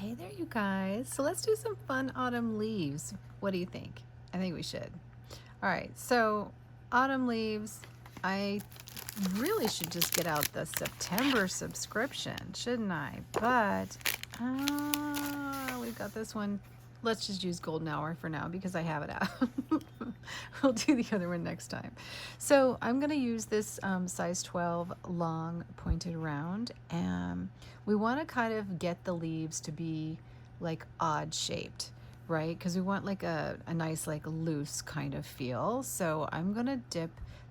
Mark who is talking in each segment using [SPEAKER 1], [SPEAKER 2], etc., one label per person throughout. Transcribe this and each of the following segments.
[SPEAKER 1] Hey there, you guys. So let's do some fun autumn leaves. What do you think? I think we should. All right, so autumn leaves, I really should just get out the September subscription, shouldn't I? But we've got this one. Let's just use golden hour for now because I have it out. We'll do the other one next time. So I'm going to use this size 12 long pointed round, and we want to kind of get the leaves to be like odd shaped, right? Because we want like a nice like loose kind of feel. So I'm going to dip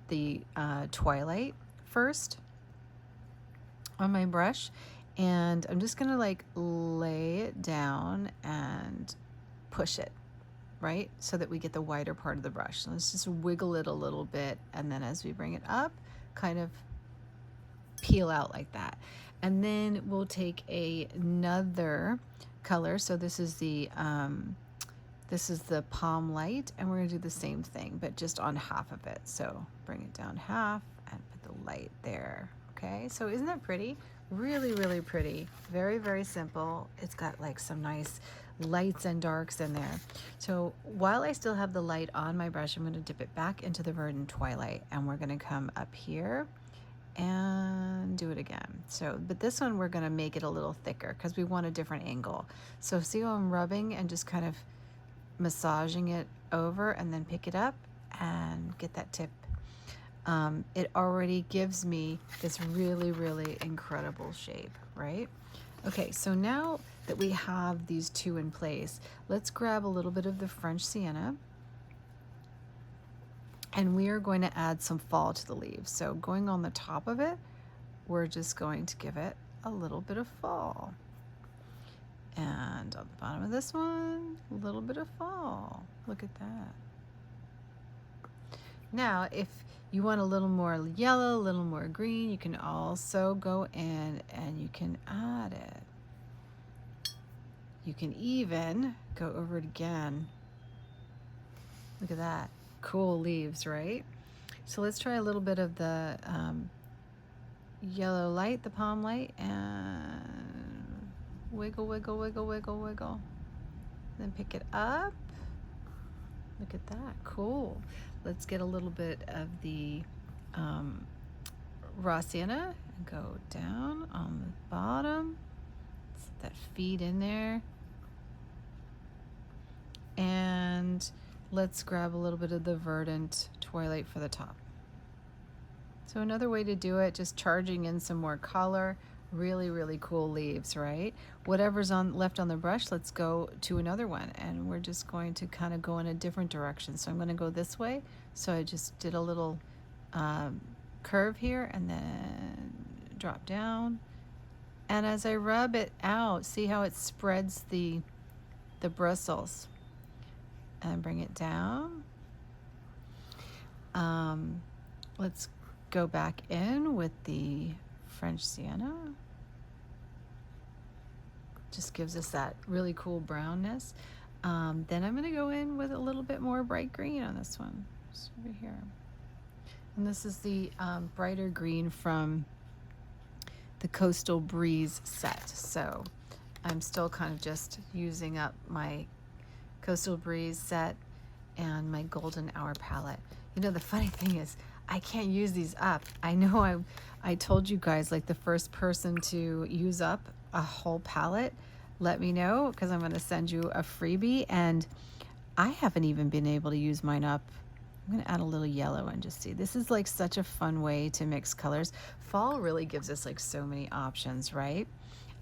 [SPEAKER 1] the twilight first on my brush, and I'm just gonna like lay it down and push it, right? So that we get the wider part of the brush. So let's just wiggle it a little bit, and then as we bring it up, kind of peel out like that. And then we'll take another color. So this is the palm light, and we're gonna do the same thing, but just on half of it. So bring it down half and put the light there. Okay, so isn't that pretty? Really, really pretty. Very, very simple. It's got like some nice lights and darks in there. So while I still have the light on my brush, I'm gonna dip it back into the verdant twilight, and we're gonna come up here and do it again. So, but this one we're gonna make it a little thicker because we want a different angle. So see how I'm rubbing and just kind of massaging it over, and then pick it up and get that tip. It already gives me this really, really incredible shape, right? Okay, so now that we have these two in place, let's grab a little bit of the French sienna, and we are going to add some fall to the leaves. So going on the top of it, we're just going to give it a little bit of fall. And on the bottom of this one, a little bit of fall. Look at that. Now, if you want a little more yellow, a little more green, you can also go in and you can add it. You can even go over it again. Look at that. Cool leaves, right? So let's try a little bit of the yellow light, the palm light, and wiggle, wiggle, wiggle, wiggle, wiggle. Then pick it up. Look at that. Cool. Let's get a little bit of the raw sienna and go down on the bottom. Set that feed in there. And let's grab a little bit of the verdant twilight for the top. So another way to do it, just charging in some more color. Really, really cool leaves, right? Whatever's left on the brush, let's go to another one, and we're just going to kind of go in a different direction. So I'm going to go this way. So I just did a little curve here, and then drop down. And as I rub it out, see how it spreads the bristles, and bring it down. Let's go back in with the French sienna. Just gives us that really cool brownness. Then I'm going to go in with a little bit more bright green on this one, just over here. And this is the brighter green from the Coastal Breeze set. So I'm still kind of just using up my Coastal Breeze set and my Golden Hour palette. You know, the funny thing is, I can't use these up. I know I told you guys, like, the first person to use up a whole palette, let me know, because I'm going to send you a freebie, and I haven't even been able to use mine up. I'm going to add a little yellow and just see. This is like such a fun way to mix colors. Fall really gives us like so many options, right?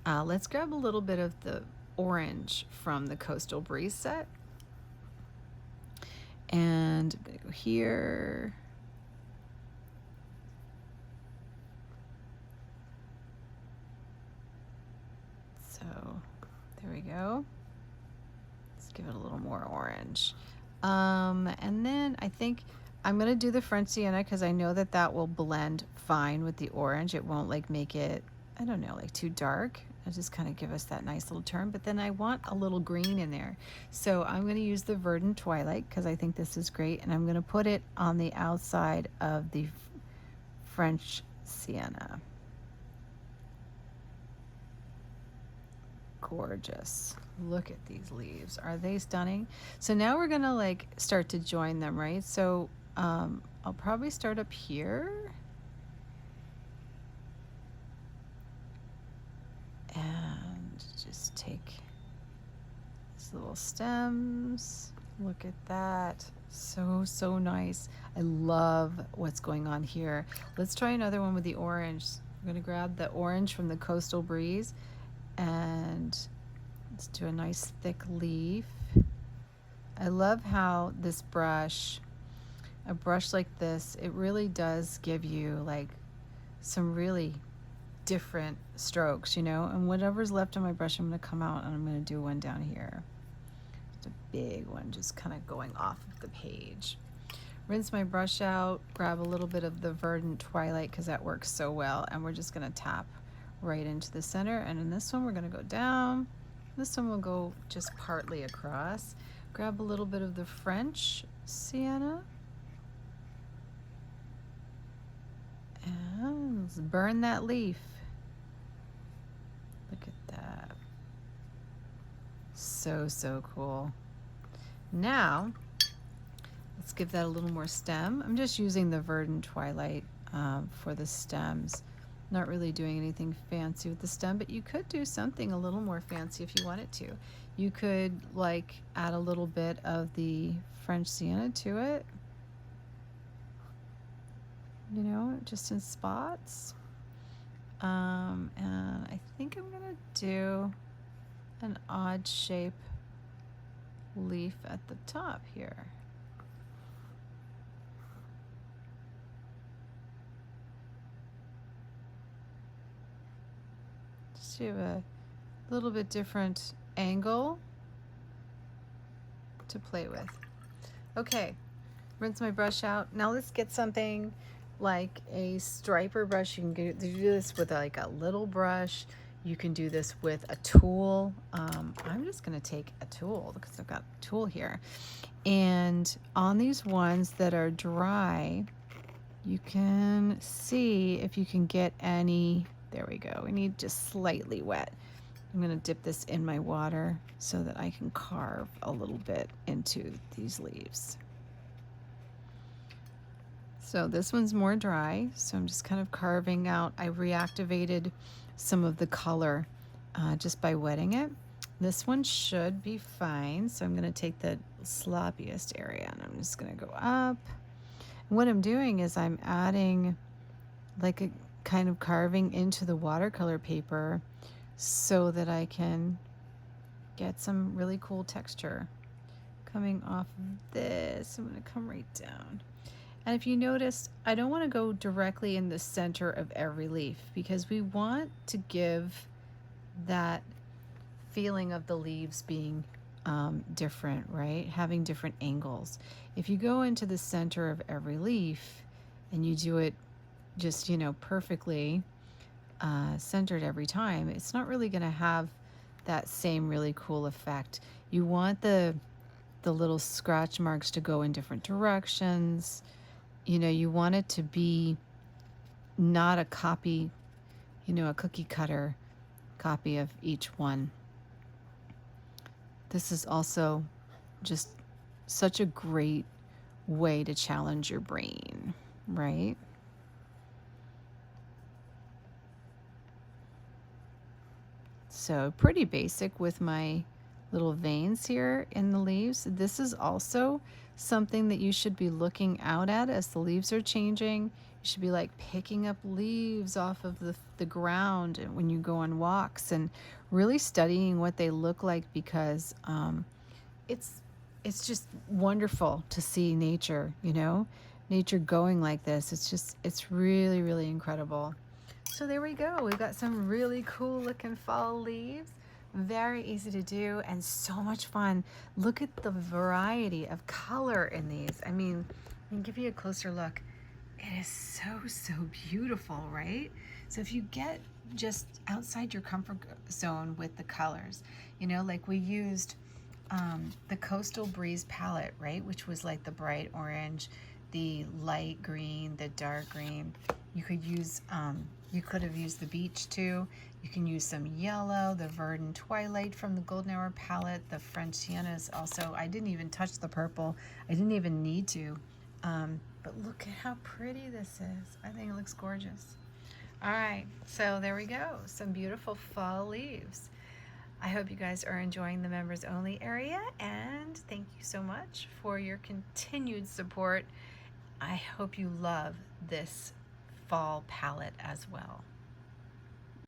[SPEAKER 1] Let's grab a little bit of the orange from the Coastal Breeze set. And I'm going to go here. So there we go. Let's give it a little more orange. And then I think I'm going to do the French sienna because I know that that will blend fine with the orange. It won't like make it, I don't know, like too dark. It'll just kind of give us that nice little turn. But then I want a little green in there. So I'm going to use the verdant twilight because I think this is great. And I'm going to put it on the outside of the French sienna. gorgeous. Look at these leaves. Are they stunning? So now we're gonna like start to join them, right? So I'll probably start up here. And just take these little stems. Look at that. So, so nice. I love what's going on here. Let's try another one with the orange. I'm gonna grab the orange from the Coastal Breeze and let's do a nice thick leaf. I love how this brush, a brush like this, it really does give you like some really different strokes, you know, and whatever's left on my brush, I'm going to come out and I'm going to do one down here. Just a big one, just kind of going off of the page. Rinse my brush out, grab a little bit of the Verdant Twilight because that works so well, and we're just going to tap right into the center. And in this one, we're going to go down. This one will go just partly across. Grab a little bit of the French sienna. And let's burn that leaf. Look at that. So, so cool. Now, let's give that a little more stem. I'm just using the Verdant Twilight for the stems. Not really doing anything fancy with the stem, but you could do something a little more fancy if you wanted to. You could like add a little bit of the French sienna to it. You know, just in spots. And I think I'm gonna do an odd shape leaf at the top here. Just do a little bit different angle to play with. Okay, rinse my brush out. Now let's get something like a striper brush. You can do this with like a little brush. You can do this with a tool. I'm just gonna take a tool because I've got a tool here. And on these ones that are dry, you can see if you can get any, there we go. We need just slightly wet. I'm gonna dip this in my water so that I can carve a little bit into these leaves. So this one's more dry, so I'm just kind of carving out. I reactivated some of the color just by wetting it. This one should be fine, so I'm going to take the sloppiest area and I'm just going to go up. And what I'm doing is I'm adding like a kind of carving into the watercolor paper so that I can get some really cool texture coming off of this. I'm going to come right down. And if you notice, I don't want to go directly in the center of every leaf because we want to give that feeling of the leaves being different, right? Having different angles. If you go into the center of every leaf and you do it just, you know, perfectly centered every time, it's not really going to have that same really cool effect. You want the little scratch marks to go in different directions. You know, you want it to be not a copy, you know, a cookie cutter copy of each one. This is also just such a great way to challenge your brain, right? So pretty basic with my little veins here in the leaves. This is also something that you should be looking out at as the leaves are changing. You should be like picking up leaves off of the ground when you go on walks and really studying what they look like because it's just wonderful to see nature, you know, nature going like this. It's really, really incredible. So there we go. We've got some really cool looking fall leaves. Very easy to do and so much fun. Look at the variety of color in these. I mean, I can give you a closer look. It is so, so beautiful, right? So if you get just outside your comfort zone with the colors, you know, like we used the Coastal Breeze palette, right? Which was like the bright orange, the light green, the dark green. You could use, you could have used the beach too. You can use some yellow, the Verdant Twilight from the Golden Hour palette. The French Sienna is also, I didn't even touch the purple. I didn't even need to. But look at how pretty this is. I think it looks gorgeous. All right, so there we go. Some beautiful fall leaves. I hope you guys are enjoying the members only area, and thank you so much for your continued support. I hope you love this fall palette as well.